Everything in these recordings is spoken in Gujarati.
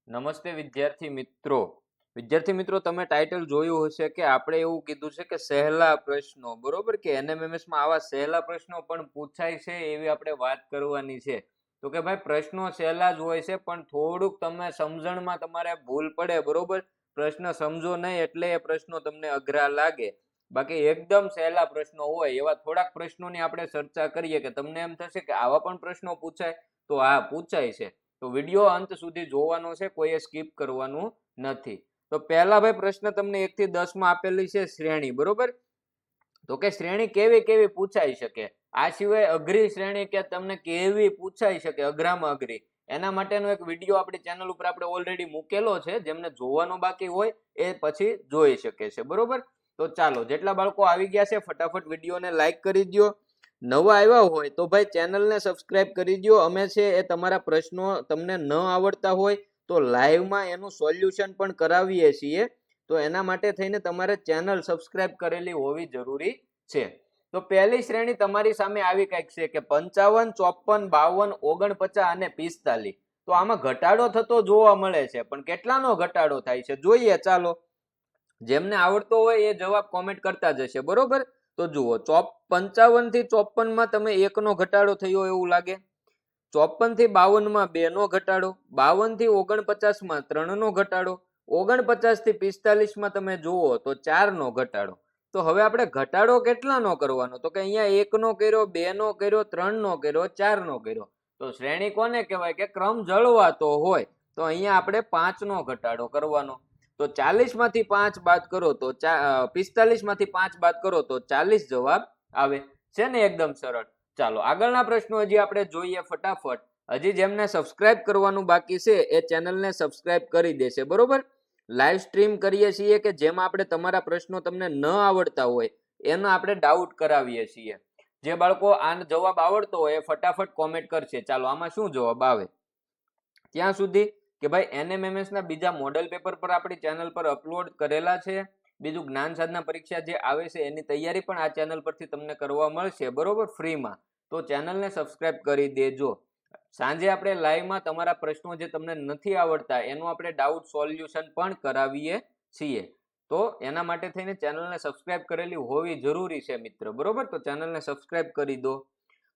નમસ્તે વિદ્યાર્થી મિત્રો તમે ટાઇટલ જોયું હશે કે આપણે એવું કીધું છે કે સહેલા પ્રશ્નો, બરોબર, કે એનએમએમએસ માં આવા સહેલા પ્રશ્નો પણ પૂછાય છે એવી આપણે વાત કરવાની છે. તો કે ભાઈ પ્રશ્નો સહેલા જ હોય છે પણ થોડુંક તમે સમજણમાં તમારે ભૂલ પડે, બરોબર, પ્રશ્ન સમજો નહીં એટલે એ પ્રશ્નો તમને અઘરા લાગે. બાકી એકદમ સહેલા પ્રશ્નો હોય એવા થોડાક પ્રશ્નોની આપણે ચર્ચા કરીએ કે તમને એમ થશે કે આવા પણ પ્રશ્નો પૂછાય, તો હા પૂછાય છે. તો વિડીયો અંત સુધી જોવાનો છે, કોઈએ સ્કીપ કરવાનું નથી. તો પહેલા ભાઈ પ્રશ્ન તમને 1 થી 10 માં આપેલી છે શ્રેણી, બરોબર. તો કે શ્રેણી કેવી કેવી પૂછાઈ શકે, આ સિવાય અઘરી શ્રેણી કે તમને કેવી પૂછાઈ શકે, અઘરામાં અઘરી, એના માટેનો એક વિડીયો આપણી ચેનલ ઉપર આપણે ઓલરેડી મૂકેલો છે. જેમને જોવાનો બાકી હોય એ પછી જોઈ શકે છે, બરોબર. તો ચાલો, જેટલા બાળકો આવી ગયા છે ફટાફટ વિડીયોને લાઈક કરી દો. નવા આવ્યા હોય તો ભાઈ ચેનલને સબસ્ક્રાઇબ કરી દો. અમે છે એ તમારા પ્રશ્નો તમને ન આવડતા હોય તો લાઈવમાં એનું સોલ્યુશન પણ કરાવીએ છીએ. તો એના માટે થઈને તમારે ચેનલ સબસ્ક્રાઇબ કરેલી હોવી જરૂરી છે. તો પહેલી શ્રેણી તમારી સામે આવી કંઈક છે કે 55, 54, 52, 49 અને 45. તો આમાં ઘટાડો થતો જોવા મળે છે, પણ કેટલાનો ઘટાડો થાય છે જોઈએ. ચાલો, જેમને આવડતો હોય એ જવાબ કોમેન્ટ કરતા જશે, બરોબર. તો જુઓ, 55 થી 54 માં તમે 1 નો ઘટાડો થયો એવું લાગે. 54 થી 52 માં 2 નો ઘટાડો. 52 થી 49 માં 3 નો ઘટાડો. 49 થી 45 માં તમે જુઓ તો 4 નો ઘટાડો. તો હવે આપણે ઘટાડો કેટલાનો કરવાનો, તો કે અહીંયા 1 નો કર્યો, 2 નો કર્યો, 3 નો કર્યો, 4 નો કર્યો. તો શ્રેણી કોને કહેવાય કે ક્રમ જળવાતો હોય. તો અહીંયા આપણે 5 નો ઘટાડો કરવાનો. તો 40 માંથી 5 બાદ કરો તો 45 માંથી 5 બાદ કરો તો 40 જવાબ આવે છે ને, એકદમ સરળ. ચાલો આગળના પ્રશ્નો હજી આપણે જોઈએ ફટાફટ. હજી જેમને સબસ્ક્રાઇબ કરવાનું બાકી છે એ ચેનલને સબસ્ક્રાઇબ કરી દેશે, બરોબર. લાઈવ સ્ટ્રીમ કરીએ છીએ કે જેમાં આપણે તમારા પ્રશ્નો તમને ન આવડતા હોય એનો આપણે ડાઉટ કરાવીએ છીએ. જે બાળકો આનો જવાબ આવડતો હોય એ ફટાફટ કોમેન્ટ કરશે. ચાલો, આમાં શું જવાબ આવે ત્યાં સુધી કે ભાઈ એનએમએમએસ ના બીજા મોડેલ પેપર પર આપણી ચેનલ પર અપલોડ કરેલા છે. બીજું જ્ઞાન સાધના પરીક્ષા જે આવે છે એની તૈયારી પણ આ ચેનલ પરથી તમને કરવા મળશે, બરોબર, ફ્રીમાં. તો ચેનલને સબસ્ક્રાઇબ કરી દેજો. સાંજે આપણે લાઈવમાં તમારા પ્રશ્નો જે તમને નથી આવડતા એનું આપણે ડાઉટ સોલ્યુશન પણ કરાવીએ છીએ. તો એના માટે થઈને ચેનલને સબસ્ક્રાઇબ કરેલી હોવી જરૂરી છે મિત્ર, બરોબર. તો ચેનલને સબસ્ક્રાઇબ કરી દો.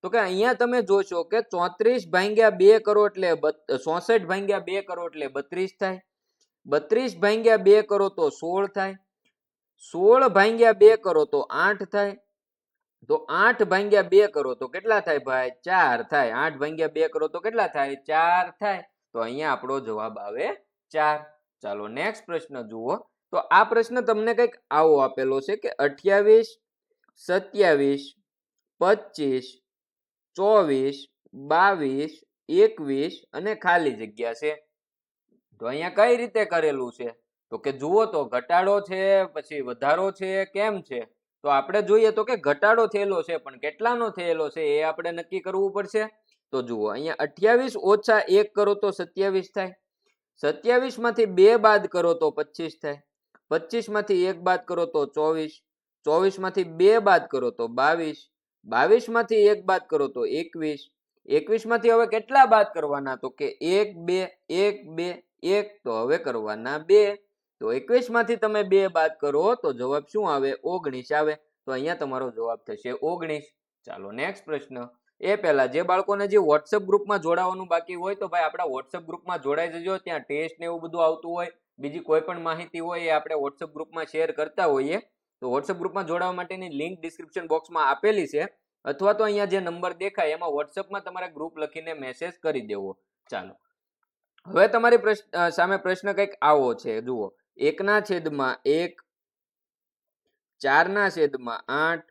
તો કે અહીંયા તમે જોશો કે 34 ભાગ્યા 2 કરો એટલે 64 ભાગ્યા 2 કરો એટલે 32 થાય. 32 ભાગ્યા 2 કરો તો 16 થાય. 16 ભાગ્યા 2 કરો તો 8 થાય. તો 8 ભાગ્યા 2 કરો તો કેટલા થાય ભાઈ? 4 થાય. 8 ભાગ્યા 2 કરો તો કેટલા થાય? 4 થાય. તો અહીંયા આપણો જવાબ આવે 4. ચાલો નેક્સ્ટ પ્રશ્ન જુઓ. તો આ પ્રશ્ન તમને કંઈક આવો આપેલો છે કે 28, 27, 25, 24, 22, 21 અને ખાલી જગ્યા છે. તો અહીંયા કઈ રીતે કરેલું છે? તો કે જુઓ, તો ઘટાડો છે પછી વધારો છે, કેમ છે? તો આપણે જોઈએ તો કે ઘટાડો થયેલો છે, પણ કેટલાનો થયેલો છે એ આપણે નક્કી કરવું પડશે. તો જુઓ, અહીંયા 28 ઓછા 1 કરો તો 27 થાય. 27 માંથી 2 બાદ કરો તો 25 થાય. 25 માંથી 1 બાદ કરો તો 24. 24 માંથી 2 બાદ કરો તો 22. 22 માંથી 1 બાદ કરો તો 21. 21 માંથી હવે કેટલા બાદ કરવાના? તો કે 1, 2, 1, 2, 1. તો હવે કરવાના 2. તો 21 માંથી તમે 2 બાદ કરો તો જવાબ શું આવે? 19 આવે. તો અહીંયા તમારો જવાબ થશે 19. ચાલો નેક્સ્ટ પ્રશ્ન. એ પહેલા જે બાળકોને જે વોટ્સએપ ગ્રુપમાં જોડાવાનું બાકી હોય તો ભાઈ આપણા વોટ્સએપ ગ્રુપમાં જોડાઈ જજો. ત્યાં ટેસ્ટ ને એવું બધું આવતું હોય, બીજી કોઈ પણ માહિતી હોય એ આપણે વોટ્સએપ ગ્રુપમાં શેર કરતા હોઈએ. તો વોટ્સએપ ગ્રુપમાં જોડાવા માટેની લિંક ડિસ્ક્રિપ્શન બોક્સમાં આપેલી છે, અથવા તો અહીંયા જે નંબર દેખાય એમાં વોટ્સએપમાં તમારે ગ્રુપ લખીને મેસેજ કરી દેવો. ચાલો, હવે તમારી સામે પ્રશ્ન કંઈક આવો છે. જુઓ, 1/1, 4/8,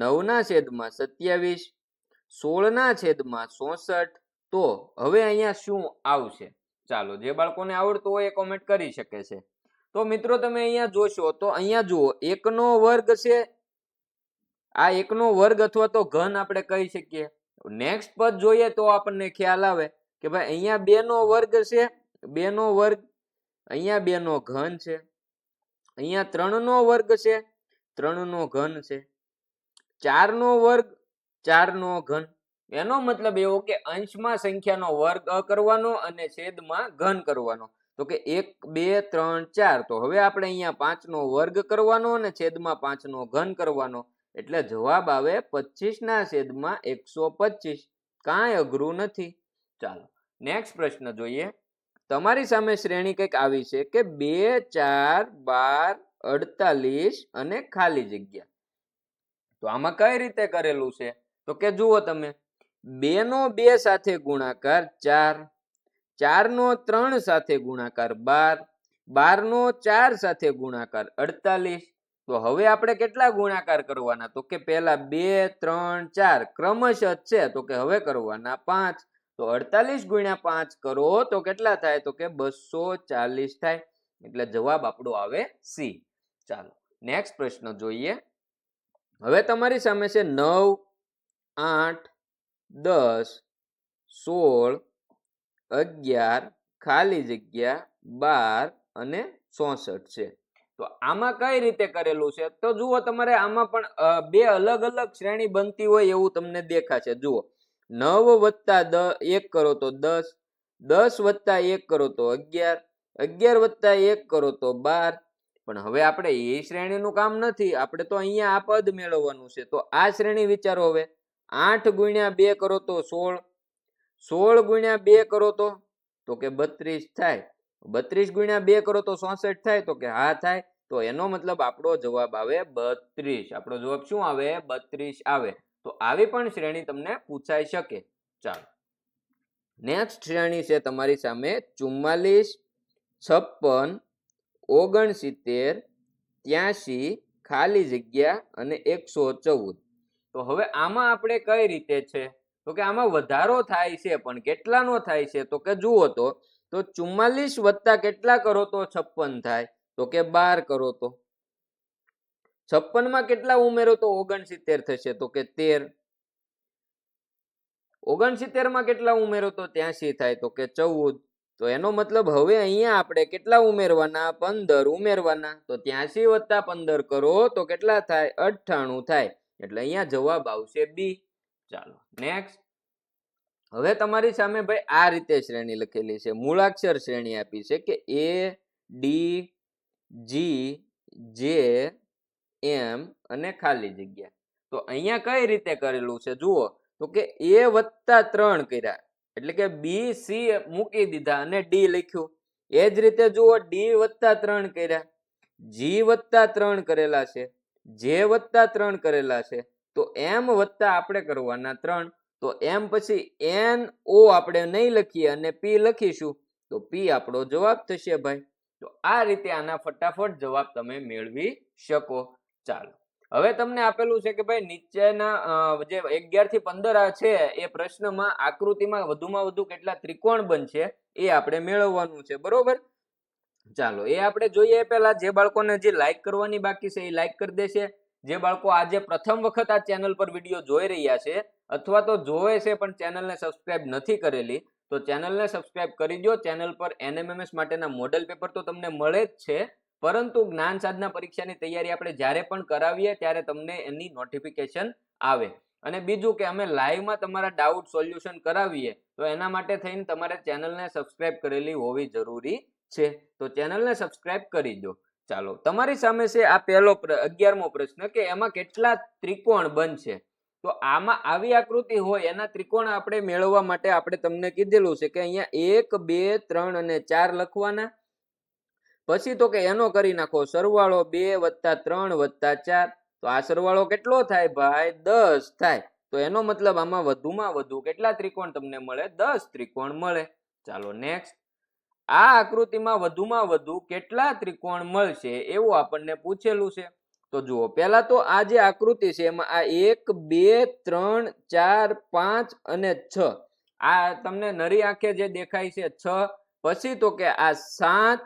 9/27, 16/64. તો હવે અહીંયા શું આવશે? ચાલો, જે બાળકોને આવડતું હોય એ કોમેન્ટ કરી શકે છે. તો મિત્રો તમે અહીંયા જોશો તો અહીંયા જુઓ, 1 નો વર્ગ છે. આ 1 નો વર્ગ અથવા તો ઘન આપણે કહી શકીએ. નેક્સ્ટ પદ જોઈએ તો આપણને ખ્યાલ આવે કે ભાઈ અહીંયા 2 નો વર્ગ છે. 2 નો વર્ગ, અહીંયા 2 નો ઘન છે. અહીંયા 3 નો વર્ગ છે. 3 નો ઘન છે. 4 નો વર્ગ, 4 નો ઘન. એનો મતલબ એવો કે અંશમાં સંખ્યાનો વર્ગ કરવાનો અને છેદમાં ઘન કરવાનો. તો કે 1 2 3 4, તો હવે આપણે અહીંયા 5 નો વર્ગ કરવાનો અને છેદમાં 5 નો ઘન કરવાનો, એટલે જવાબ આવે 25 ના છેદમાં 125. કાંઈ અઘરું નથી. ચાલો નેક્સ્ટ પ્રશ્ન જોઈએ. તમારી સામે શ્રેણી કંઈક આવી છે કે 2 4 12 48 અને ખાલી જગ્યા. તો આમાં કઈ રીતે કરેલું છે? તો કે જુઓ તમે, 2 નો 2 સાથે ગુણાકાર 4, 4 નો 3 સાથે ગુણાકાર 12, 12 નો 4 સાથે ગુણાકાર 48. તો હવે આપણે કેટલા ગુણાકાર કરવાના? તો કે પહેલા 2 3 4 ક્રમશઃ છે, તો કે હવે કરવાના 5. તો 48 ગુણ્યા 5 કરો તો કેટલા થાય? તો કે 240 થાય. એટલે જવાબ આપણો આવે સી. ચાલો નેક્સ્ટ પ્રશ્ન જોઈએ. હવે તમારી સામે છે 9 8 10 16 11 ખાલી જગ્યા 12 અને 64 છે. તો આમાં કઈ રીતે કરેલું છે? તો જુઓ, તમારે આમાં પણ બે અલગ અલગ શ્રેણી બનતી હોય એવું તમને દેખાશે. જુઓ, 9 વત્તા 1 કરો તો 10, 10 વત્તા 1 કરો તો 11, 11 વત્તા 1 કરો તો 12. પણ હવે આપણે એ શ્રેણીનું કામ નથી, આપણે તો અહીંયા આ પદ મેળવવાનું છે. તો આ શ્રેણી વિચારો. હવે 8 ગુણ્યા 2 કરો તો 16, 16 ગુણ્યા 2 કરો તો કે 32 થાય. 32 ગુણ્યા 2 કરો તો 64 થાય. તો કે હા થાય. તો એનો મતલબ આપણો જવાબ આવે 32. આપણો જવાબ શું આવે? 32 આવે. તો આવી પણ શ્રેણી તમને પૂછાઈ શકે. ચાલો નેક્સ્ટ શ્રેણી છે તમારી સામે 44 56 69 83 ખાલી જગ્યા અને 114. તો હવે આમાં આપણે કઈ રીતે છે? તો કે આમાં વધારો થાય છે, પણ કેટલાનો થાય છે? તો કે જુઓ, તો 44 વત્તા કેટલા કરો તો 56 થાય? તો કે 12 કરો તો 56 માં કેટલા ઉમેરો તો 69 થશે? તો કે 13. 69 માં કેટલા ઉમેરો તો 83 થાય? તો કે 14. તો એનો મતલબ હવે અહીંયા આપણે કેટલા ઉમેરવાના? 15 ઉમેરવાના. તો 83 વત્તા 15 કરો તો કેટલા થાય? 98 થાય. એટલે અહીંયા જવાબ આવશે બી. ચાલો નેક્સ્ટ. હવે તમારી સામે ભાઈ આ રીતે શ્રેણી લખેલી છે, મૂળાક્ષર શ્રેણી આપી છે કે A D G J M અને ખાલી જગ્યા. તો અહીંયા કઈ રીતે કરેલું છે? જુઓ, તો કે A વત્તા 3 કર્યા, એટલે કે B C મૂકી દીધા અને D લખ્યું. એ જ રીતે જુઓ, D વત્તા 3 કર્યા, G વત્તા 3 કરેલા છે, J વત્તા 3 કરેલા છે. તો M વત્તા આપણે કરવાના 3. તો M પછી N O આપણે નહીં લખીએ અને P લખીશું. તો P આપણો જવાબ થશે ભાઈ. તો આ રીતે આના ફટાફટ જવાબ તમે મેળવી શકો. ચાલો હવે તમને આપેલું છે કે ભાઈ નીચેના જે 11 થી 15 છે એ પ્રશ્નમાં આકૃતિમાં વધુમાં વધુ કેટલા ત્રિકોણ બનશે એ આપણે મેળવવાનું છે. બરોબર? ચાલો એ આપણે જોઈએ. પહેલા જે બાળકોને જે લાઈક કરવાની બાકી છે એ લાઈક કરી દેશે. જે બાળકો આજે પ્રથમ વખત આ ચેનલ પર વિડીયો જોઈ રહ્યા છે અથવા તો જોવે છે પણ ચેનલને સબસ્ક્રાઇબ નથી કરેલી, તો ચેનલને સબસ્ક્રાઇબ કરી દો. ચેનલ પર NMMS માટેના મોડેલ પેપર તો તમને મળે જ છે, પરંતુ જ્ઞાન સાધના પરીક્ષાની તૈયારી આપણે જ્યારે પણ કરાવીએ ત્યારે તમને એની નોટિફિકેશન આવે. અને બીજું કે અમે લાઈવમાં તમારા ડાઉટ સોલ્યુશન કરાવીએ તો એના માટે થઈને તમારે ચેનલને સબસ્ક્રાઇબ કરેલી હોવી જરૂરી છે. તો ચેનલને સબસ્ક્રાઇબ કરી દો. ચાલો તમારી સામે છે આ પહેલો 11મો પ્રશ્ન કે એમાં કેટલા ત્રિકોણ બનશે. તો આમાં આવી આકૃતિ હોય એના ત્રિકોણ આપણે મેળવવા માટે આપણે તમને કીધેલું છે કે અહીંયા 1 2 3 અને 4 લખવાના. પછી તો કે એનો કરી નાખો સરવાળો 2 વત્તા 3 વત્તા 4. તો આ સરવાળો કેટલો થાય ભાઈ? 10 થાય. તો એનો મતલબ આમાં વધુમાં વધુ કેટલા ત્રિકોણ તમને મળે? 10 ત્રિકોણ મળે. ચાલો નેક્સ્ટ. આ આકૃતિમાં વધુમાં વધુ કેટલા ત્રિકોણ મળશે એવું આપણને પૂછેલું છે. તો જુઓ, પહેલા તો આ જે આકૃતિ છે એમાં આ 1 2 3 4 5 અને 6 આ તમને નરી આંખે જે દેખાય છે 6. પછી તો કે આ 7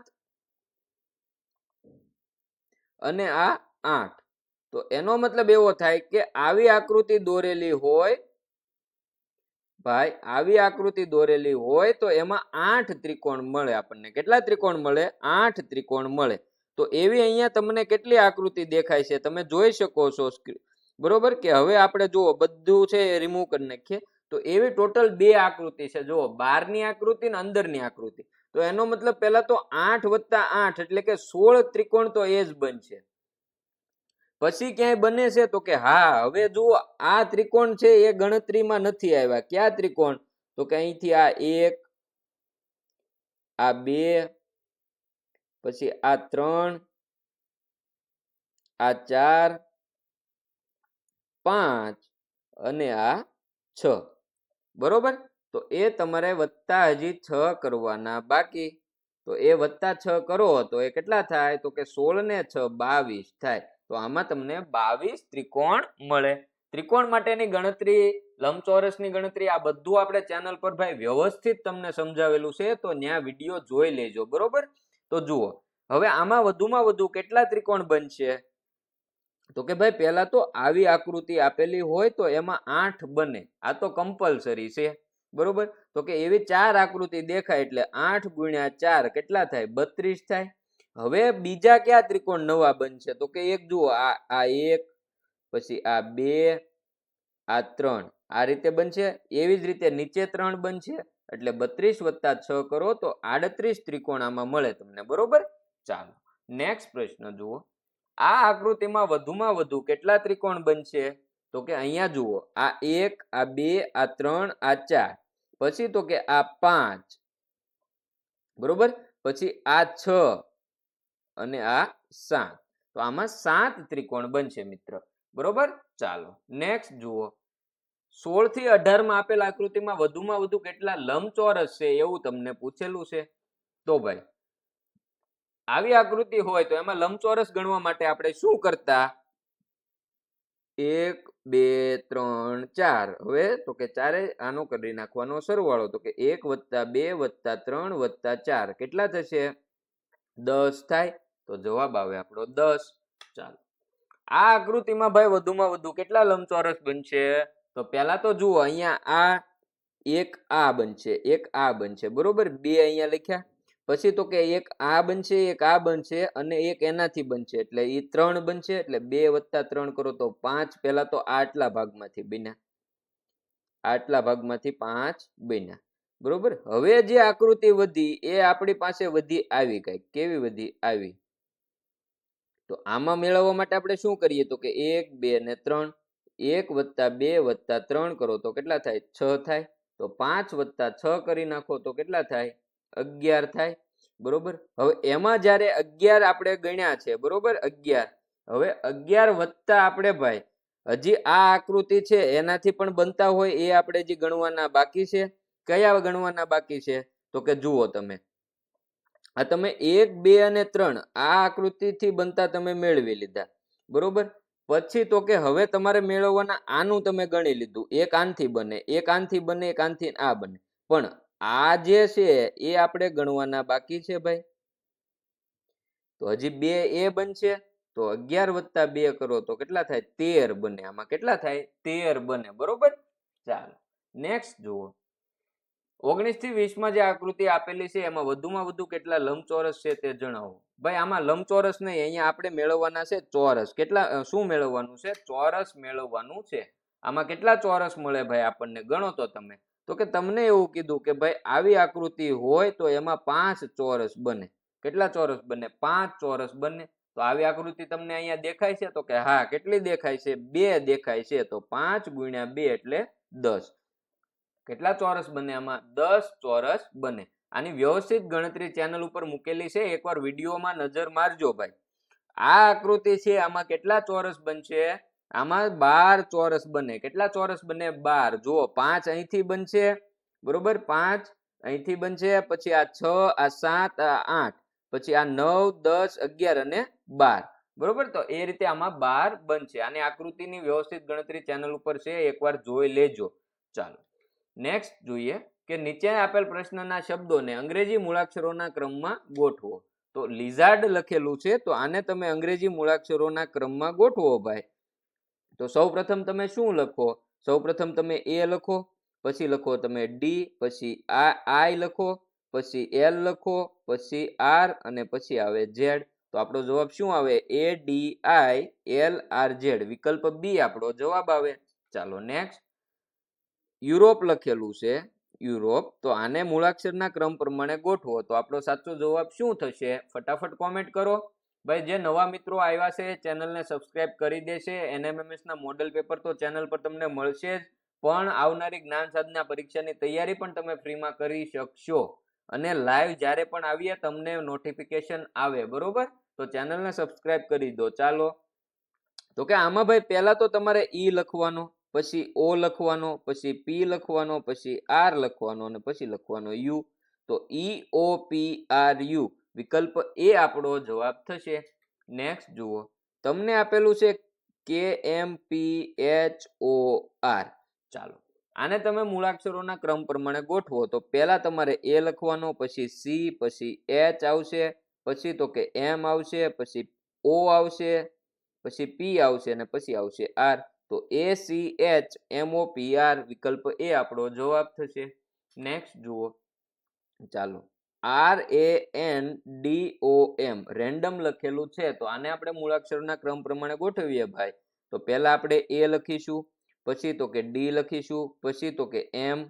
અને આ 8. તો એનો મતલબ એવો થાય કે આવી આકૃતિ દોરેલી હોય ભાઈ, આવી આકૃતિ દોરેલી હોય તો એમાં 8 ત્રિકોણ મળે આપણને. કેટલા ત્રિકોણ મળે? 8 ત્રિકોણ મળે. તો એવી અહીંયા તમને કેટલી આકૃતિ દેખાય છે તમે જોઈ શકો છો. બરોબર કે હવે આપણે જુઓ બધું છે રિમૂવ કરી નાખીએ. તો એવી ટોટલ 2 આકૃતિ છે. જુઓ, બહારની આકૃતિ ને અંદરની આકૃતિ. તો એનો મતલબ પહેલા તો 8 + 8 એટલે કે 16 ત્રિકોણ તો એ જ બનશે. પછી ક્યાંય બને છે તો કે હા, હવે જુઓ આ ત્રિકોણ છે એ ગણતરીમાં નથી આવ્યા. ક્યાં ત્રિકોણ? તો કે અહીંથી આ 1, આ 2, પછી આ 3, આ 4, 5 અને આ 6. બરોબર? તો એ તમારે વત્તા હજી 6 કરવાના બાકી. તો એ વત્તા 6 કરો તો એ કેટલા થાય? તો કે 16 ને 6 22 થાય. તો આમાં તમને 22 ત્રિકોણ મળે. ત્રિકોણ માટેની ગણતરી, લંબચોરસની ગણતરી, આ બધું આપણે ચેનલ પર ભાઈ વ્યવસ્થિત તમને સમજાવેલું છે. તો ત્યાં વિડીયો જોઈ લેજો. બરોબર? તો જુઓ, હવે આમાં વધુમાં વધુ કેટલા ત્રિકોણ બનશે? તો કે ભાઈ પહેલા તો આવી આકૃતિ આપેલી હોય તો એમાં 8 બને. આ તો કમ્પલસરી છે. બરોબર? તો કે એવી 4 આકૃતિ દેખાય એટલે 8 × 4 કેટલા થાય? 32 થાય. હવે બીજા કયા ત્રિકોણ નવા બનશે? તો કે એક જુઓ, આ 1, પછી આ 2, આ 3, આ રીતે બનશે. એવી જ રીતે નીચે 3 બનશે. એટલે 32 + 6 કરો તો 38 ત્રિકોણ આમાં મળે તમને. બરોબર? ચાલો નેક્સ્ટ પ્રશ્ન જુઓ. આ આકૃતિમાં વધુમાં વધુ કેટલા ત્રિકોણ બનશે? તો કે અહીંયા જુઓ, આ 1, આ 2, આ 3, આ 4, પછી તો કે આ 5, બરોબર, પછી આ 6 અને આ 7. તો આમાં 7 ત્રિકોણ બનશે મિત્ર. બરોબર? ચાલો નેક્સ્ટ જુઓ. 16 થી 18 માં આપેલ આકૃતિમાં વધુમાં વધુ કેટલા લંબચોરસ છે એવું તમને પૂછેલું છે. તો ભાઈ આવી આકૃતિ હોય તો એમાં લંબચોરસ ગણવા માટે આપણે શું કરતા? 1 2 3 4. હવે તો કે ચારે આનો કરી નાખવાનો સરવાળો. તો કે 1 + 2 + 3 + 4 કેટલા થશે? 10 થાય. તો જવાબ આવે આપણો 10. ચાલો, આ આકૃતિમાં ભાઈ વધુમાં વધુ કેટલા લંબચોરસ બનશે? તો પહેલા તો જુઓ, અહીંયા આ એક આ બનશે, એક આ બનશે. બરોબર? 2 અહીંયા લખ્યા. પછી તો કે એક આ બનશે, એક આ બનશે અને એક એનાથી બનશે. એટલે એ 3 બનશે. એટલે 2 + 3 કરો તો 5. પહેલા તો આટલા ભાગમાંથી બન્યા, આટલા ભાગમાંથી 5 બન્યા. બરોબર? હવે જે આકૃતિ વધી એ આપણી પાસે વધી આવી કઈ. કેવી વધી? આવી. તો આમાં મેળવવા માટે આપણે શું કરીએ? તો કે 1 2 ને 3. 1 + 2 + 3 કરો તો કેટલા થાય? 6 થાય. તો 5 + 6 કરી નાખો તો કેટલા થાય? 11 થાય. બરોબર? હવે એમાં જયારે 11 આપણે ગણ્યા છે, બરોબર, 11. હવે 11 વત્તા આપણે ભાઈ હજી આ આકૃતિ છે એનાથી પણ બનતા હોય એ આપણે જે ગણવાના બાકી છે. કયા ગણવાના બાકી છે? તો કે જુઓ તમે, આ તમે 1 2 અને 3 આ આકૃતિથી બનતા તમે મેળવી લીધા. બરોબર? પછી તો કે હવે તમારે મેળવવાના આનું તમે ગણી લીધું. એક આનથી બને, એક આનથી બને, એક આનથી આ બને. પણ આ જે છે એ આપણે ગણવાના બાકી છે ભાઈ. તો હજી 2 એ બનશે. તો 11 + 2 કરો તો કેટલા થાય? 13 બને. આમાં કેટલા થાય? 13 બને. બરોબર? ચાલો નેક્સ્ટ જુઓ. 19 થી 20 માં જે આકૃતિ આપેલી છે એમાં વધુમાં વધુ કેટલા લંબચોરસ છે તે જણાવો. ભાઈ આમાં લંબચોરસ નહીં, અહીંયા આપણે મેળવવાના છે ચોરસ. કેટલા? શું મેળવવાનું છે? ચોરસ મેળવવાનું છે. આમાં કેટલા ચોરસ મળે ભાઈ આપણને? ગણો તો તમે. તો કે તમને એવું કીધું કે ભાઈ આવી આકૃતિ હોય તો એમાં 5 ચોરસ બને. કેટલા ચોરસ બને? 5 ચોરસ બને. તો આવી આકૃતિ તમને અહીંયા દેખાય છે? તો કે હા. કેટલી દેખાય છે? 2 દેખાય છે. તો 5 × 2 એટલે 10. કેટલા ચોરસ બને આમાં? 10 ચોરસ બને. આની વ્યવસ્થિત ગણતરી ચેનલ ઉપર મૂકેલી છે, એકવાર વિડીયોમાં નજર મારજો ભાઈ. આ આકૃતિ છે, આમાં કેટલા ચોરસ બનશે? આમાં 12 ચોરસ બને. કેટલા ચોરસ બને? 12. જુઓ, 5 અહીંથી બનશે. બરોબર? 5 અહીંથી બનશે. પછી આ 6, આ 7, આ 8, પછી આ 9 10 11 અને 12. બરોબર? તો એ રીતે આમાં 12 બનશે. આની આકૃતિની વ્યવસ્થિત ગણતરી ચેનલ ઉપર છે, એકવાર જોઈ લેજો. ચાલો નેક્સ્ટ જોઈએ કે નીચે આપેલ પ્રશ્નના શબ્દોને અંગ્રેજી મૂળાક્ષરોના ક્રમમાં ગોઠવો. તો લિઝાર્ડ લખેલું છે, તો આને તમે અંગ્રેજી મૂળાક્ષરોના ક્રમમાં ગોઠવો ભાઈ. તો સૌપ્રથમ તમે શું લખો? સૌપ્રથમ તમે એ લખો, પછી લખો તમે ડી, પછી આઈ લખો, પછી એલ લખો, પછી આર અને પછી આવે ઝેડ. તો આપણો જવાબ શું આવે? ADILRZ. વિકલ્પ બી આપણો જવાબ આવે. ચાલો નેક્સ્ટ. યુરોપ લખેલું છે, યુરોપ, તો આને મૂળાક્ષરના ક્રમ પ્રમાણે ગોઠવો તો આપણો સાચો જવાબ શું થશે? ફટાફટ કોમેન્ટ કરો. ભાઈ જે નવા મિત્રો આવ્યા છે ચેનલને સબસ્ક્રાઇબ કરી દેશે. NMMS ના મોડેલ પેપર તો ચેનલ પર તમને મળશે જ, પણ આવનારી જ્ઞાન સાધના પરીક્ષાની તૈયારી પણ તમે ફ્રીમાં કરી શકશો. અને લાઈવ જ્યારે પણ આવીએ તમને નોટિફિકેશન આવે, બરોબર? તો ચેનલને સબસ્ક્રાઇબ કરી દો. ચાલો, તો કે આમાં ભાઈ પહેલા તો તમારે ઈ લખવાનો, પછી ઓ લખવાનો, પછી પી લખવાનો, પછી આર લખવાનો અને પછી લખવાનો યુ. તો ઈ ઓ પી આર યુ વિકલ્પ એ આપણો જવાબ થશે. નેક્સ્ટ જુઓ, તમને આપેલું છે કે એમ પી એચ ઓ આર. ચાલો, આને તમે મૂળાક્ષરોના ક્રમ પ્રમાણે ગોઠવો તો પહેલા તમારે એ લખવાનો, પછી સી, પછી એચ આવશે, પછી તો કે એમ આવશે, પછી ઓ આવશે, પછી પી આવશે અને પછી આવશે આર. તો A C H M O P R વિકલ્પ એ આપણો જવાબ થશે. નેક્સ્ટ જુઓ, ચાલો, R A N D O M random લખેલું છે તો આને આપણે મૂળાક્ષરના ક્રમ પ્રમાણે ગોઠવીએ ભાઈ. તો પહેલા આપણે એ લખીશું, પછી તો કે ડી લખીશું, પછી તો કે એમ,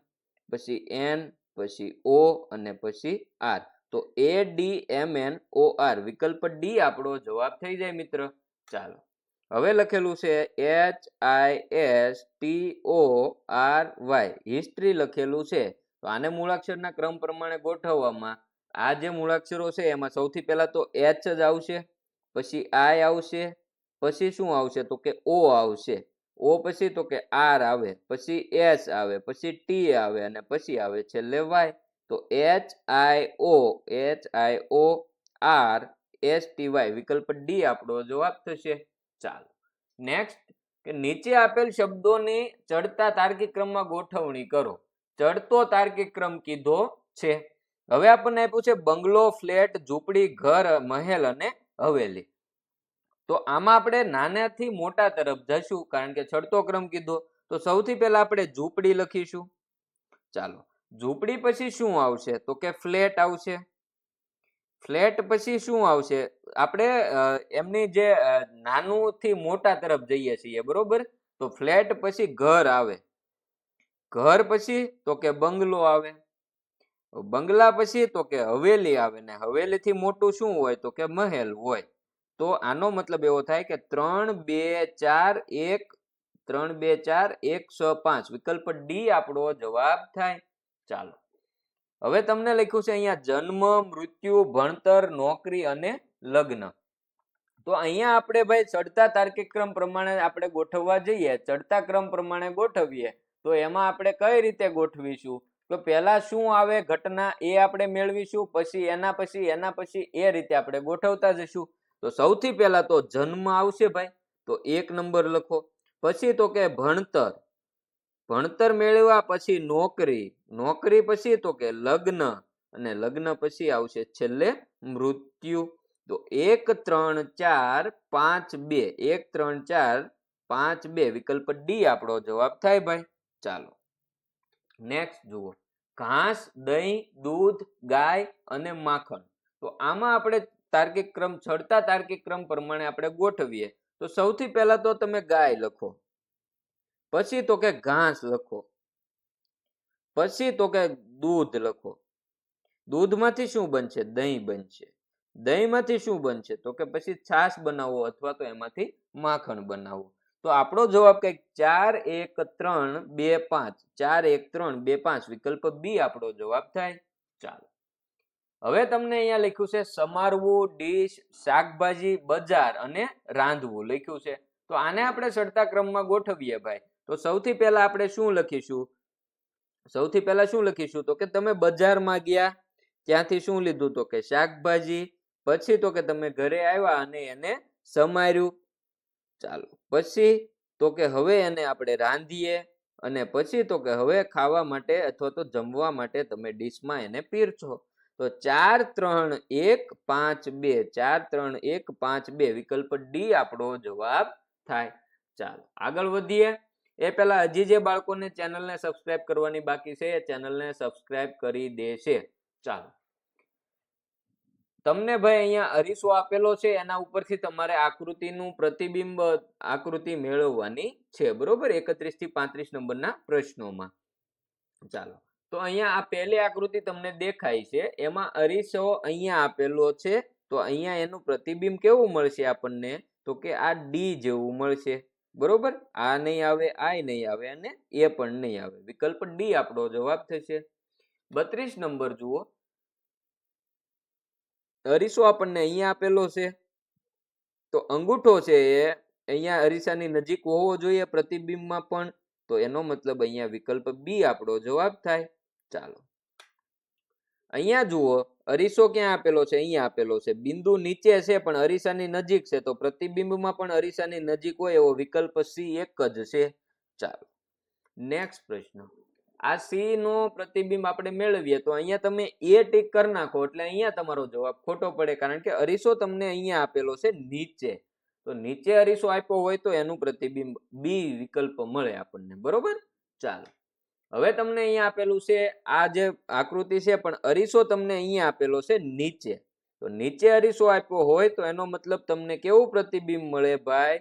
પછી એન, પછી ઓ અને પછી આર. તો એ D M N O R વિકલ્પ ડી આપણો જવાબ થઈ જાય મિત્ર. ચાલો, હવે લખેલું છે H I S T O R Y, history લખેલું છે તો આને મૂળાક્ષરના ક્રમ પ્રમાણે ગોઠવવામાં આ જે મૂળાક્ષરો છે એમાં સૌથી પહેલા તો એચ જ આવશે, પછી આઈ આવશે, પછી શું આવશે તો કે ઓ આવશે, ઓ પછી તો કે આર આવે, પછી એસ આવે, પછી ટી આવે અને પછી આવે છેલ્લે વાય. તો H I O R S T Y વિકલ્પ ડી આપણો જવાબ થશે. ચાલો, નેક્સ્ટ, કે નીચે આપેલ શબ્દોની ચડતા તાર્કિક ક્રમમાં ગોઠવણી કરો. ચડતો તાર્કિક ક્રમ કીધો છે. હવે આપણને આપ્યું છે બંગલો, ફ્લેટ, ઝૂંપડી, ઘર, મહેલ અને હવેલી. તો આમાં આપણે નાનાથી મોટા તરફ જશું કારણ કે ચડતો ક્રમ કીધો. તો સૌથી પહેલા આપણે ઝૂંપડી લખીશું. ચાલો, ઝૂંપડી પછી શું આવશે તો કે ફ્લેટ આવશે. ફ્લેટ પછી શું આવશે? આપણે એમની જે નાનું થી મોટા તરફ જઈએ છીએ, બરોબર? તો ફ્લેટ પછી ઘર આવે, ઘર પછી તો કે બંગલો આવે, બંગલા પછી તો કે હવેલી આવે ને હવેલી થી મોટું શું હોય તો કે મહેલ હોય. તો આનો મતલબ એવો થાય કે 3 2 4 1 3 2 4 1 6 5 વિકલ્પ ડી આપણો જવાબ થાય. ચાલો, હવે તમને લખ્યું છે અહીંયા જન્મ, મૃત્યુ, ભણતર, નોકરી અને લગ્ન. તો અહીંયા આપણે ભાઈ ચડતા તાર્કિક ક્રમ પ્રમાણે આપણે ગોઠવવા જઈએ, ચડતા ક્રમ પ્રમાણે ગોઠવીએ તો એમાં આપણે કઈ રીતે ગોઠવીશું? તો પહેલા શું આવે ઘટના એ આપણે મેળવીશું, પછી એના પછી એ રીતે આપણે ગોઠવતા જઈશું. તો સૌથી પહેલા તો જન્મ આવશે ભાઈ, તો 1 નંબર લખો. પછી તો કે ભણતર, ભણતર મેળવ્યા પછી નોકરી, નોકરી પછી તો કે લગ્ન અને લગ્ન પછી આવશે છેલ્લે મૃત્યુ. તો 1 3 4 5 2 1 3 4 5 2 વિકલ્પ ડી આપણો જવાબ થાય ભાઈ. ચાલો, નેક્સ્ટ જુઓ, ઘાસ, દહીં, દૂધ, ગાય અને માખણ. તો આમાં આપણે તાર્કિક ક્રમ ચડતા તાર્કિક ક્રમ પ્રમાણે આપણે ગોઠવીએ તો સૌથી પહેલા તો તમે ગાય લખો, પછી તો કે ઘાસ લખો, પછી તો કે દૂધ લખો, દૂધમાંથી શું બનશે? દહીં બનશે, દહીંમાંથી શું બનશે તો કે પછી છાશ બનાવો અથવા તો એમાંથી માખણ બનાવો. તો આપણો જવાબ કઈક 4 1 3 2 5 4 1 3 2 5 વિકલ્પ બી આપણો જવાબ થાય. ચાલો, હવે તમને અહીંયા લખ્યું છે સમારવું, ડીશ, શાકભાજી, બજાર અને રાંધવું લખ્યું છે. તો આને આપણે ચડતા ક્રમમાં ગોઠવીએ ભાઈ. તો સૌથી પહેલા આપણે શું લખીશું? સૌથી પહેલા શું લખીશું તો કે તમે બજારમાં ગયા, ત્યાંથી શું લીધું તો કે શાકભાજી, પછી તો કે તમે ઘરે આવ્યા અને એને સમાર્યું. ચાલો, પછી તો કે હવે એને આપણે રાંધીએ અને પછી તો કે હવે ખાવા માટે અથવા તો જમવા માટે તમે ડીશમાં એને પીરસો. તો 4 3 1 5 2 4 3 1 5 2 વિકલ્પ ડી આપણો જવાબ થાય. ચાલો, આગળ વધીએ એ પહેલા હજી જે બાળકોને ચેનલને સબસ્ક્રાઇબ કરવાની બાકી છે એ ચેનલને સબસ્ક્રાઇબ કરી દેશે. ચાલો, તમને ભાઈ અહીંયા અરીસો આપેલો છે એના ઉપરથી તમારે આકૃતિનું પ્રતિબિંબ આકૃતિ મેળવવાની છે, બરોબર? 31 થી 35 નંબરના પ્રશ્નોમાં. ચાલો, તો અહીંયા આ પહેલી આકૃતિ તમને દેખાય છે, એમાં અરીસો અહીંયા આપેલો છે, તો અહીંયા એનું પ્રતિબિંબ કેવું મળશે આપણને, તો કે આ ડી જેવું મળશે, બરોબર. આ નહીં આવે, આ નહીં આવે અને એ પણ નહીં આવે. વિકલ્પ ડી આપણો જવાબ થશે. 32 નંબર જુઓ. અરીસો આપણને અહીંયા આપેલો છે, તો અંગૂઠો છે એ અહીંયા અરીસાની નજીક હોવો જોઈએ પ્રતિબિંબમાં પણ, તો એનો મતલબ અહીંયા વિકલ્પ બી આપણો જવાબ થાય. ચાલો, અહીંયા જુઓ, અરીસો ક્યાં આપેલો છે, અહીંયા આપેલો છે, બિંદુ નીચે છે પણ અરીસાની નજીક છે, તો પ્રતિબિંબમાં પણ અરીસાની નજીક હોય એવો વિકલ્પ સી એક જ છે. ચાલો, નેક્સ્ટ પ્રશ્ન. આ સી નો પ્રતિબિંબ આપણે મેળવીએ તો અહીંયા તમે એ ટીક કરી નાખો એટલે અહીંયા તમારો જવાબ ખોટો પડે, કારણ કે અરીસો તમને અહીંયા આપેલો છે નીચે, તો નીચે અરીસો આપ્યો હોય તો એનું પ્રતિબિંબ બી વિકલ્પ મળે આપણને, બરોબર. ચાલો, હવે તમને અહીંયા આપેલું છે આ જે આકૃતિ છે, પણ અરીસો તમને અહીંયા આપેલો છે નીચે, તો નીચે અરીસો આપ્યો હોય તો એનો મતલબ તમને કેવું પ્રતિબિંબ મળે ભાઈ,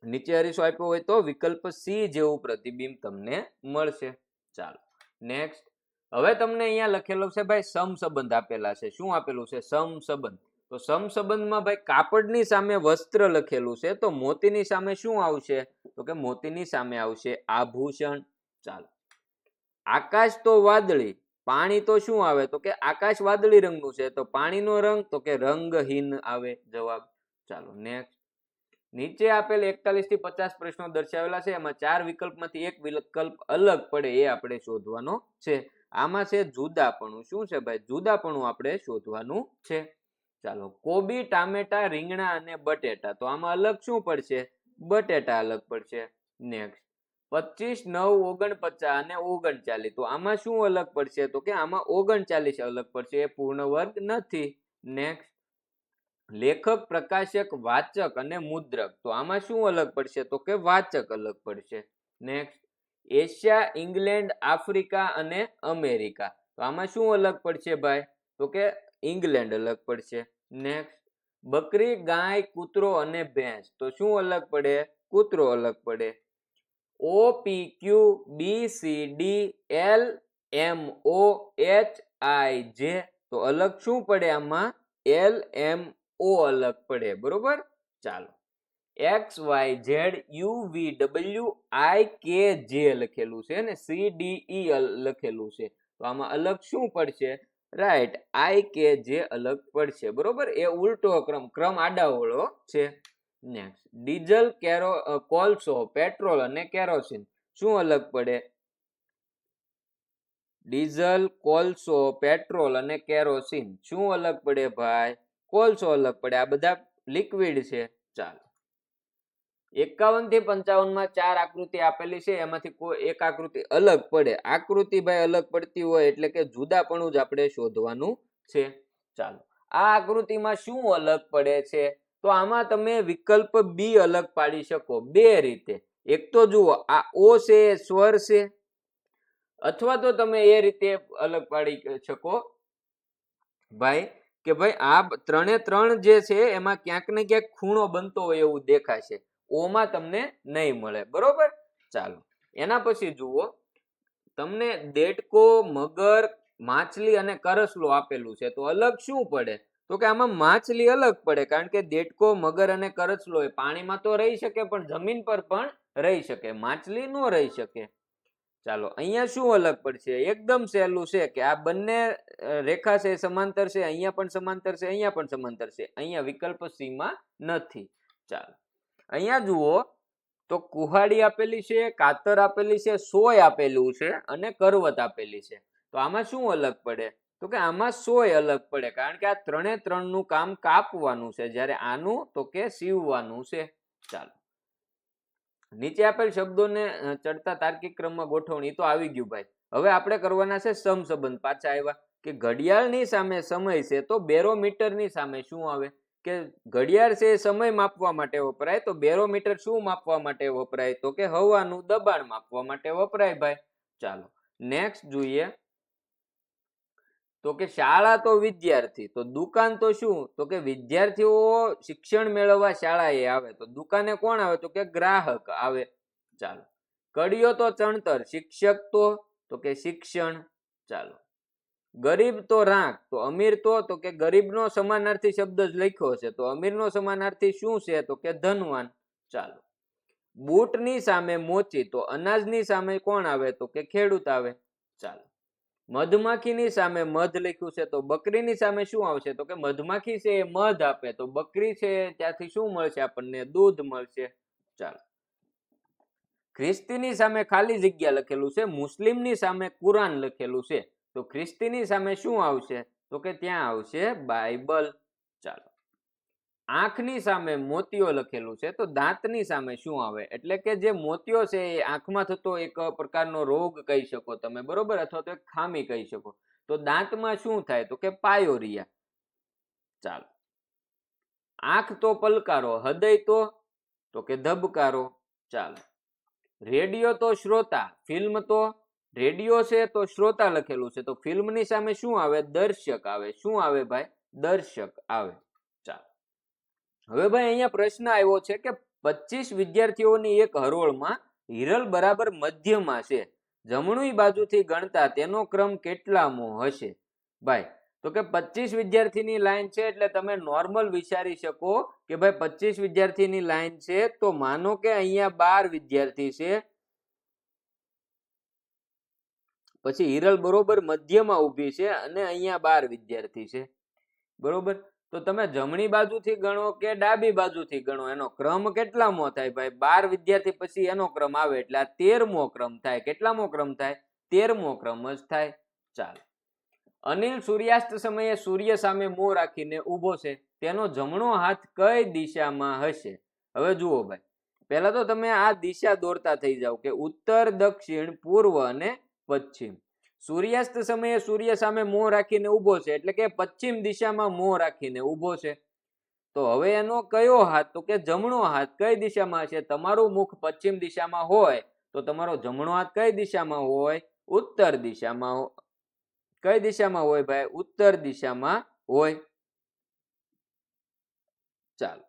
નીચે અરીસો આપ્યો હોય તો વિકલ્પ સી જેવું પ્રતિબિંબ તમને મળશે. ચાલો, નેક્સ્ટ. હવે તમને અહીંયા લખેલો છે ભાઈ સમસંબંધ આપેલા છે. શું આપેલું છે? સમસંબંધ. તો સમસંબંધમાં ભાઈ કાપડની સામે વસ્ત્ર લખેલું છે, તો મોતીની સામે શું આવશે, તો કે મોતીની સામે આવશે આભૂષણ. ચાલો, આકાશ તો વાદળી, પાણી તો શું આવે, તો કે આકાશ વાદળી રંગનું છે, તો પાણીનો રંગ, તો કે રંગહીન આવે જવાબ. ચાલો, નેક્સ્ટ. નીચે આપેલ 41 થી 50 પ્રશ્નો દર્શાવેલા છે, એમાં 4 વિકલ્પમાંથી એક વિકલ્પ અલગ પડે એ આપણે શોધવાનો છે. આમાં છે જુદાપણું. શું છે ભાઈ? જુદાપણું આપણે શોધવાનું છે. ચાલો, કોબી, ટામેટા, રીંગણા અને બટેટા, તો આમાં અલગ શું પડશે? બટેટા અલગ પડશે. નેક્સ્ટ. 25, 9, 49 અને 39, તો આમાં શું અલગ પડશે, તો કે આમાં 39 અલગ પડશે, એ પૂર્ણ વર્ગ નથી. નેક્સ્ટ. લેખક, પ્રકાશક, વાચક અને મુદ્રક, તો આમાં શું અલગ પડશે, તો કે વાચક અલગ પડશે. નેક્સ્ટ. એશિયા, ઇંગ્લેન્ડ, આફ્રિકા અને અમેરિકા, તો આમાં શું અલગ પડશે ભાઈ, તો કે ઇંગ્લેન્ડ અલગ પડશે. નેક્સ્ટ. બકરી, ગાય, કૂતરો અને ભેંસ, તો શું અલગ પડે? કૂતરો અલગ પડે. ઓ, પી, ક્યુ, બી, સી, ડી, એલ, એમ, ઓ, એચ, આઈ, જે, તો અલગ શું પડે આમાં? એલ, એમ, ઓ અલગ પડે, બરોબર. ચાલો, X, Y, Z, U, V, W, I, K, જે લખેલું છે ને સી, ડી, ઈ લખેલું છે, તો આમાં અલગ શું પડશે? રાઈટ, આઈ, કે, જે અલગ પડશે, બરોબર. એ ઉલટો ક્રમ આડાવળો છે. નેક્સ્ટ. ડીઝલ, કોલસો, પેટ્રોલ અને કેરોસીન, શું અલગ પડે? ડીઝલ, કોલસો, પેટ્રોલ અને કેરોસીન, શું અલગ પડે ભાઈ? કોલસો અલગ પડે. આ બધા લિક્વિડ છે. ચાલો, 51 થી 55 માં 4 આકૃતિ આપેલી છે, એમાંથી કોઈ એક આકૃતિ અલગ પડે. આકૃતિ ભાઈ અલગ પડતી હોય એટલે કે જુદાપણું જ આપણે શોધવાનું છે. ચાલો, આ આકૃતિમાં શું અલગ પડે છે, તો આમાં તમે વિકલ્પ બી અલગ પાડી શકો બે રીતે. એક તો જુઓ, આ ઓ છે એ સ્વર છે, અથવા તો તમે એ રીતે અલગ પાડી શકો ભાઈ કે ભાઈ આ ત્રણે ત્રણ જે છે એમાં ક્યાંક ને ક્યાંક ખૂણો બનતો હોય એવું દેખાશે, ઓમાં તમને નહીં મળે, બરોબર. ચાલો, એના પછી જુઓ, તમને દેડકો, મગર, માછલી અને કરસલો આપેલું છે, તો અલગ શું પડે, તો કે આમાં માછલી અલગ પડે, કારણ કે દેડકો, મગર અને કરસલો એ પાણીમાં તો રહી શકે પણ જમીન પર પણ રહી શકે, માછલી ન રહી શકે. ચાલો, અહીંયા શું અલગ પડશે? એકદમ સહેલું છે કે આ બંને રેખા છે સમાંતર છે, અહીંયા પણ સમાંતર છે, અહીંયા પણ સમાંતર છે, અહીંયા વિકલ્પ સી માં નથી. ચાલો, અહીંયા જુઓ તો કુહાડી આપેલી છે, કાતર આપેલી છે, સોય આપેલું છે અને કરવત આપેલી છે, તો આમાં શું અલગ પડે, તો કે આમાં સોય અલગ પડે, કારણ કે આ ત્રણે ત્રણ નું કામ કાપવાનું છે, જ્યારે આનું તો કે સીવવાનું છે. ચાલો, નીચે આપેલ શબ્દોને ચડતા તાર્કિક ક્રમમાં ગોઠવણી, તો આવી ગયું ભાઈ. હવે આપણે કરવાના છે સમસંબંધ. પાછા આવ્યા કે ઘડિયાળની સામે સમય છે, તો બેરોમીટરની સામે શું આવે, કે ઘડિયાળ છે સમય માપવા માટે વપરાય, તો બેરોમીટર શું માપવા માટે વપરાય, તો કે હવાનું દબાણ માપવા માટે વપરાય ભાઈ. ચાલો, નેક્સ્ટ જોઈએ, તો કે શાળા તો વિદ્યાર્થી, તો દુકાન તો શું, તો કે વિદ્યાર્થીઓ શિક્ષણ મેળવવા શાળાએ આવે, તો દુકાને કોણ આવે, તો કે ગ્રાહક આવે. ચાલો, કડિયો તો ચણતર, શિક્ષક તો તો કે શિક્ષણ. ચાલો. ગરીબ તો રાંક, તો અમીર તો કે ગરીબનો સમાનાર્થી શબ્દ જ લખ્યો છે, તો અમીરનો સમાનાર્થી શું છે? તો કે ધનવાન. ચાલો. બૂટની સામે મોચી, તો અનાજની સામે કોણ આવે? તો કે ખેડૂત આવે. ચાલો. મધમાખીની સામે મધ લખ્યું છે, તો બકરીની સામે શું આવશે? તો કે મધમાખી છે એ મધ આપે, તો બકરી છે ત્યાંથી શું મળશે આપણને? દૂધ મળશે. ચાલો. ખ્રિસ્તીની સામે ખાલી જગ્યા લખેલું છે, મુસ્લિમની સામે કુરાન લખેલું છે, તો ખ્રિસ્તીની સામે શું આવશે? તો કે ત્યાં આવશે બાઇબલ. ચાલો. આંખની સામે મોતિયો લખેલું છે, તો દાંતની સામે શું આવે? એટલે કે જે મોતિયો છે એ આંખમાં થતો એક પ્રકારનો રોગ કહી શકો તમે, બરોબર, અથવા તો એક ખામી કહી શકો. તો દાંતમાં શું થાય? તો કે પાયોરિયા. ચાલો. આંખ તો પલકારો, હૃદય તો કે ધબકારો. ચાલો. રેડિયો તો શ્રોતા, ફિલ્મ તો રેડિયો છે તો શ્રોતા લખેલું છે, તો ફિલ્મની સામે શું આવે? દર્શક આવે. શું આવે ભાઈ? દર્શક આવે. ચાલો. હવે ભાઈ અહીંયા પ્રશ્ન આવ્યો છે કે 25 વિદ્યાર્થીઓની એક હરોળમાં હિરલ બરાબર મધ્યમાં છે, જમણી બાજુથી ગણતા તેનો ક્રમ કેટલામો હશે? ભાઈ તો કે 25 વિદ્યાર્થીની લાઈન છે એટલે તમે નોર્મલ વિચારી શકો કે ભાઈ 25 વિદ્યાર્થીની લાઈન છે, તો માનો કે અહીંયા 12 વિદ્યાર્થી છે, પછી હિરલ બરોબર મધ્યમાં ઊભી છે અને અહીંયા 12 વિદ્યાર્થી છે, બરોબર. તો તમે જમણી બાજુથી ગણો કે ડાબી બાજુથી ગણો, એનો ક્રમ કેટલામો થાય? ભાઈ 12 વિદ્યાર્થી પછી એનો ક્રમ આવે એટલે આ 13મો ક્રમ થાય. કેટલામો ક્રમ થાય? 13મો ક્રમ જ થાય. ચાલો. અનિલ સૂર્યાસ્ત સમયે સૂર્ય સામે મોં રાખીને ઊભો છે, તેનો જમણો હાથ કઈ દિશામાં હશે? હવે જુઓ ભાઈ, પહેલા તો તમે આ દિશા દોરતા થઈ જાવ કે ઉત્તર, દક્ષિણ, પૂર્વ અને પશ્ચિમ. સૂર્યાસ્ત સમયે સૂર્ય સામે મોં રાખીને ઊભો છે એટલે કે પશ્ચિમ દિશામાં મોં રાખીને ઊભો છે. તો હવે એનો કયો હાથ? તો કે જમણો હાથ કઈ દિશામાં છે? તમારું મુખ પશ્ચિમ દિશામાં હોય તો તમારો જમણો હાથ કઈ દિશામાં હોય? ઉત્તર દિશામાં. કઈ દિશામાં હોય ભાઈ? ઉત્તર દિશામાં હોય. ચાલો.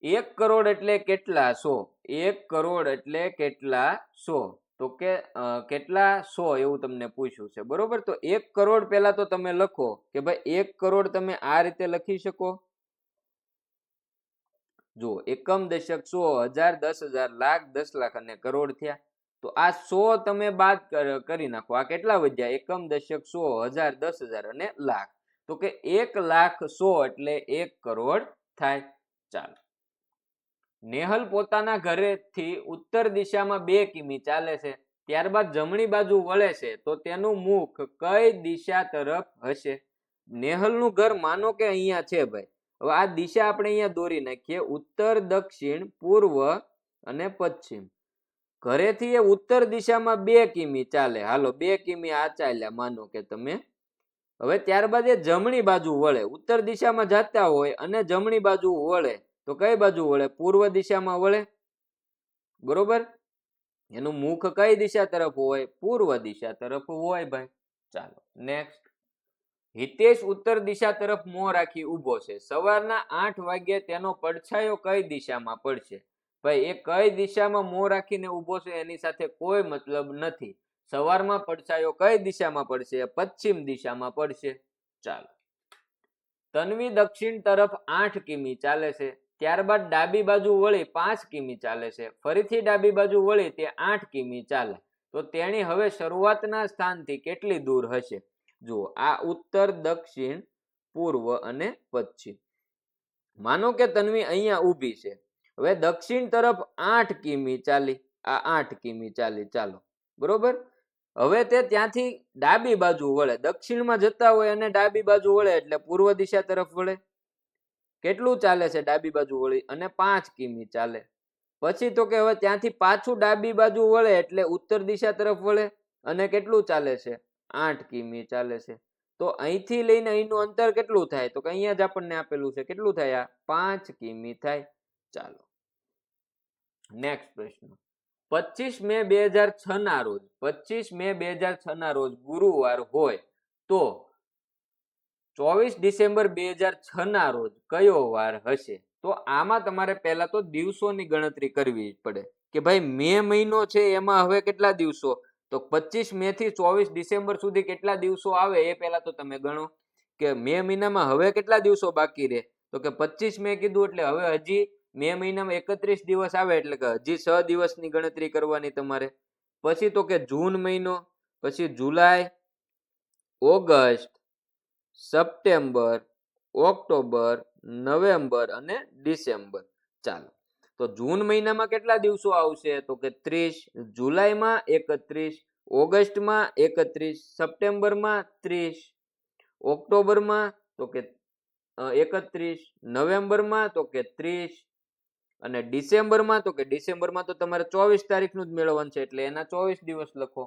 1 કરોડ એટલે કેટલા 100? 1 કરોડ એટલે કેટલા 100? તો કે કેટલા 100 એવું તમને પૂછ્યું છે, બરોબર. તો 1 કરોડ પહેલા તો તમે લખો કે ભાઈ 1 કરોડ તમે આ રીતે લખી શકો. જો એકમ, દશક, 100, હજાર, 10,000, લાખ, 10 લાખ અને કરોડ થયા. તો આ 100 તમે બાદ કરી નાખો. આ કેટલા વધ્યા? એકમ, દશક, 100, હજાર, 10,000 અને લાખ. તો કે 1,00,100 એટલે 1 કરોડ થાય. ચાલો. નેહલ પોતાના ઘરેથી ઉત્તર દિશામાં 2 કિમી ચાલે છે, ત્યારબાદ જમણી બાજુ વળે છે, તો તેનું મુખ કઈ દિશા તરફ હશે? નેહલનું ઘર માનો કે અહીંયા છે ભાઈ. હવે આ દિશા આપણે અહીંયા દોરી નાખીએ, ઉત્તર, દક્ષિણ, પૂર્વ અને પશ્ચિમ. ઘરેથી એ ઉત્તર દિશામાં 2 કિમી ચાલે. હાલો 2 કિમી આ ચાલ્યા માનો કે તમે. હવે ત્યારબાદ એ જમણી બાજુ વળે, ઉત્તર દિશામાં જતા હોય અને જમણી બાજુ વળે, તો કઈ બાજુ વળે? પૂર્વ દિશામાં વળે, બરોબર. એનું મુખ કઈ દિશા તરફ હોય? પૂર્વ દિશા તરફ હોય ભાઈ. ચાલો નેક્સ્ટ. હિતેશ ઉત્તર દિશા તરફ મોં રાખી ઊભો છે, સવારના 8 વાગ્યે તેનો પડછાયો કઈ દિશામાં પડશે? ભાઈ એ કઈ દિશામાં મોં રાખીને ઊભો છે એની સાથે કોઈ મતલબ નથી. સવારમાં પડછાયો કઈ દિશામાં પડશે? પશ્ચિમ દિશામાં પડશે. ચાલો. તન્વી દક્ષિણ તરફ 8 કિમી ચાલે છે, ત્યારબાદ ડાબી બાજુ વળી 5 કિમી ચાલે છે, ફરીથી ડાબી બાજુ વળી તે 8 કિમી ચાલે, તો તેની હવે શરૂઆતના સ્થાનથી કેટલી દૂર હશે? જુઓ આ ઉત્તર, દક્ષિણ, પૂર્વ અને પશ્ચિમ. માનો કે તન્વી અહીંયા ઊભી છે. હવે દક્ષિણ તરફ 8 કિમી ચાલી, આ 8 કિમી ચાલી. ચાલો બરોબર. હવે તે ત્યાંથી ડાબી બાજુ વળે, દક્ષિણમાં જતા હોય અને ડાબી બાજુ વળે એટલે પૂર્વ દિશા તરફ વળે. કેટલું ચાલે છે ડાબી બાજુ વળી? અને 5 કિમી ચાલે. પછી તો કે હવે ત્યાંથી પાછું ડાબી બાજુ વળે એટલે ઉત્તર દિશા તરફ વળે અને કેટલું ચાલે છે? 8 કિમી ચાલે છે. તો અહીંથી લઈને અહીંનું અંતર કેટલું થાય? તો કે અહીંયા જ આપણને આપેલું છે, કેટલું થાય? 5 કિમી થાય. ચાલો નેક્સ્ટ પ્રશ્ન. 25 મે 2006 ના રોજ, 25 મે 2006 ના રોજ ગુરુવાર હોય તો 24 ડિસેમ્બર 2006 ના રોજ કયો વાર હશે? તો આમાં તમારે પહેલા તો દિવસોની ગણતરી કરવી પડે કે ભાઈ મે મહિનો છે એમાં હવે કેટલા દિવસો? તો 25 મે થી 24 ડિસેમ્બર સુધી કેટલા દિવસો આવે એ પહેલા તો તમે ગણો કે મે મહિનામાં હવે કેટલા દિવસો બાકી રહે. તો કે 25 મે કીધું એટલે હવે હજી મે મહિનામાં 31 દિવસ આવે એટલે કે હજી 6 દિવસની ગણતરી કરવાની તમારે. પછી તો કે જૂન મહિનો, પછી જુલાઈ, ઓગસ્ટ, સપ્ટેમ્બર, ઓક્ટોબર, નવેમ્બર અને ડિસેમ્બર. ચાલો, તો જૂન મહિનામાં કેટલા દિવસો આવશે તો કે 30, જુલાઈમાં 31, ઓગસ્ટમાં 31, સપ્ટેમ્બરમાં 30, ઓક્ટોબરમાં તો કે 31, નવેમ્બરમાં તો કે 30 અને ડિસેમ્બરમાં તો કે ડિસેમ્બરમાં તો તમારે 24 તારીખનું જ મેળવવાનું છે એટલે એના 24 દિવસ લખો.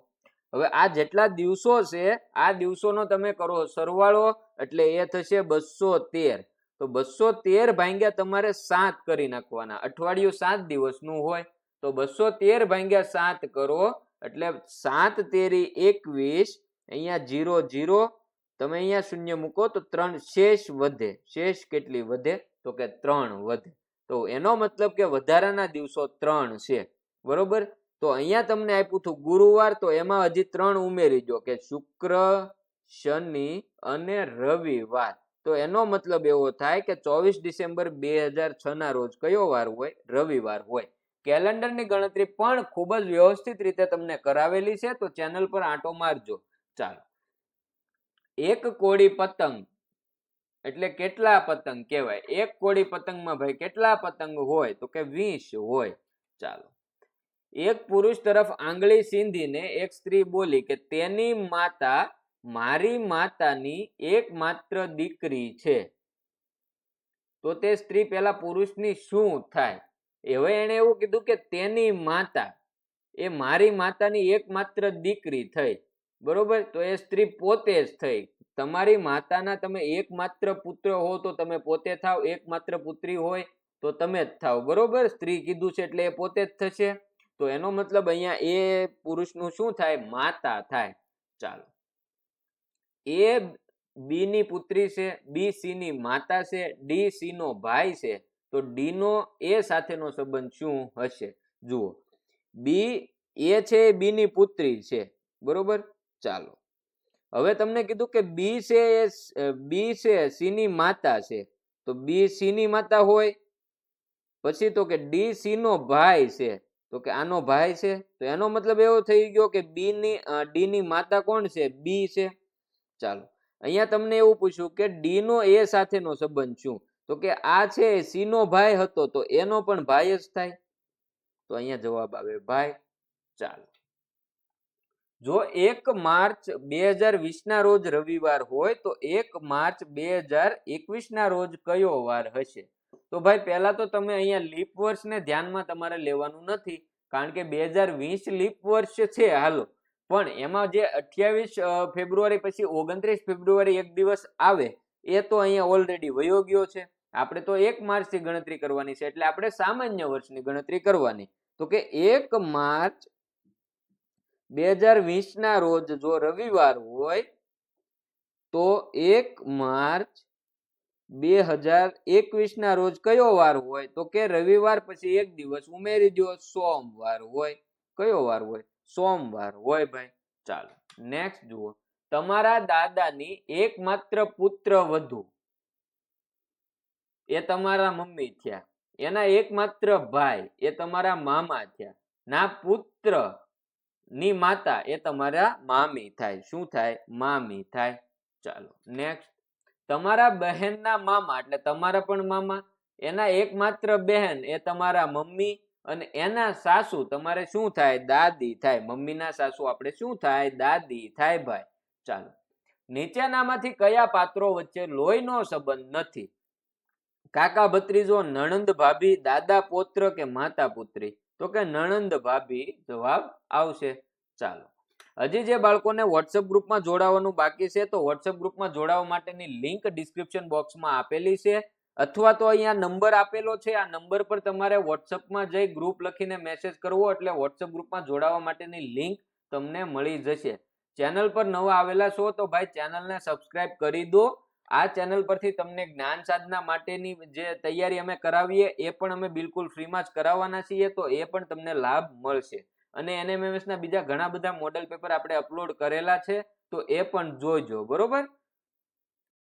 હવે આ જેટલા દિવસો છે આ દિવસોનો તમે કરો સરવાળો એટલે એ થશે 213. તો 213 ભાગ્યા તમારે 7 કરી નાખવાના. અઠવાડિયું 7 દિવસનું હોય તો 213 ભાગ્યા 7 કરો એટલે 7 તેરી 21. અહીંયા 0 0 તમે અહીંયા શૂન્ય મૂકો તો 3 શેષ વધે. શેષ કેટલી વધે તો કે 3 વધે. તો એનો મતલબ કે વધારાના દિવસો 3 છે. બરોબર. તો અહીંયા તમને આપ્યું હતું ગુરુવાર તો એમાં હજી 3 ઉમેરી દો કે શુક્ર, શનિ અને રવિવાર. તો એનો મતલબ એવો થાય કે 24 ડિસેમ્બર 2006 ના રોજ કયો વાર હોય? રવિવાર હોય. કેલેન્ડરની ગણતરી પણ ખૂબ જ વ્યવસ્થિત રીતે તમને કરાવેલી છે તો ચેનલ પર આંટો મારજો. ચાલો, એક કોડી પતંગ એટલે કેટલા પતંગ કહેવાય? એક કોડી પતંગમાં ભાઈ કેટલા પતંગ હોય તો કે 20 હોય. ચાલો, એક પુરુષ તરફ આંગળી સીંધીને એક સ્ત્રી બોલી કે તેની માતા મારી માતાની એકમાત્ર દીકરી છે. તો તે સ્ત્રી પેલા પુરુષની શું થાય? હવે એને એવું કીધું કે તેની માતા એ મારી માતાની એકમાત્ર દીકરી થઈ. બરોબર. તો એ સ્ત્રી પોતે જ થઈ. તમારી માતાના તમે એકમાત્ર પુત્ર હો તો તમે પોતે થાવ, એકમાત્ર પુત્રી હોય તો તમે જ થાવ. બરોબર. સ્ત્રી કીધું છે એટલે એ પોતે જ થશે. તો એનો મતલબ અહીંયા એ પુરુષનું શું થાય? માતા થાય. ચાલો, એ બી ની પુત્રી છે, બી સી ની માતા છે, ડી સી નો ભાઈ છે. તો ડી નો એ સાથેનો સંબંધ શું હશે? જુઓ, બી એ છે બી ની પુત્રી છે. બરોબર. ચાલો, હવે તમને કીધું કે બી છે સી ની માતા છે. તો બી સી ની માતા હોય. પછી તો કે ડી સી નો ભાઈ છે. તો કે આનો ભાઈ છે. તો એનો મતલબ એવો થઈ ગયો કે ડી ની માતા કોણ છે? બી છે. ચાલો, અહીંયા તમને એવું પૂછ્યું કે ડી નો એ સાથેનો સંબંધ શું? તો કે આ છે સી નો ભાઈ હતો તો એનો પણ ભાઈ જ થાય. તો અહીંયા જવાબ આવે ભાઈ. ચાલો, જો 1 માર્ચ 2020 ના રોજ રવિવાર હોય તો 1 માર્ચ 2021 ના રોજ કયો વાર હશે? તો ભાઈ પહેલા તો તમે અહીંયા લીપ વર્ષને ધ્યાનમાં તમારે લેવાનું નથી કારણ કે 2020 લીપ વર્ષ છે. હાલો, પણ એમાં જે 28 ફેબ્રુઆરી પછી 29 ફેબ્રુઆરી એક દિવસ આવે એ તો અહીંયા ઓલરેડી વયો ગયો છે. આપણે તો 1 માર્ચ થી ગણતરી કરવાની છે એટલે આપણે સામાન્ય વર્ષની ગણતરી કરવાની. તો કે 1 માર્ચ 2020 ના રોજ જો રવિવાર હોય તો 1 માર્ચ 2021 ના રોજ કયો વાર હોય? તો કે રવિવાર પછી એક દિવસ ઉમેરી દો, સોમવાર હોય. કયો વાર હોય? સોમવાર હોય ભાઈ. ચાલો, નેક્સ્ટ જુઓ, તમારા દાદાની એકમાત્ર પુત્ર વધુ એ તમારા મમ્મી થયા. એના એકમાત્ર ભાઈ એ તમારા મામા થયા. ના પુત્ર ની માતા એ તમારા મામી થાય. શું થાય? મામી થાય. ચાલો, નેક્સ્ટ, તમારા બહેનના મામા એટલે તમારા પણ મામા, એના એકમાત્ર બહેન એ તમારા મમ્મી અને એના સાસુ તમારે શું થાય? દાદી થાય. મમ્મીના સાસુ આપણે શું થાય? દાદી થાય ભાઈ. ચાલો, નીચેનામાંથી કયા પાત્રો વચ્ચે લોહીનો સંબંધ નથી? કાકા ભત્રીજો, નણંદ ભાભી, દાદા પૌત્ર કે માતા પુત્રી? તો કે નણંદ ભાભી જવાબ આવશે. ચાલો, હજી જે બાળકોને વોટ્સએપ ગ્રુપમાં જોડાવાનું બાકી છે તો વોટ્સએપ ગ્રુપમાં જોડાવા માટેની લિંક ડિસ્ક્રિપ્શન બોક્સમાં આપેલી છે અથવા તો અહીંયા નંબર આપેલો છે. આ નંબર પર તમારે વોટ્સએપમાં જઈ ગ્રુપ લખીને મેસેજ કરવો એટલે વોટ્સએપ ગ્રુપમાં જોડાવા માટેની લિંક તમને મળી જશે. ચેનલ પર નવા આવેલા છો તો ભાઈ ચેનલને સબસ્ક્રાઇબ કરી દો. આ ચેનલ પરથી તમને જ્ઞાન સાધના માટેની જે તૈયારી અમે કરાવીએ એ પણ અમે બિલકુલ ફ્રીમાં જ કરાવવાના છીએ તો એ પણ તમને લાભ મળશે. અને NMMS ના બીજા ઘણા બધા મોડેલ પેપર આપણે અપલોડ કરેલા છે, તો એ પણ જોજો. બરોબર?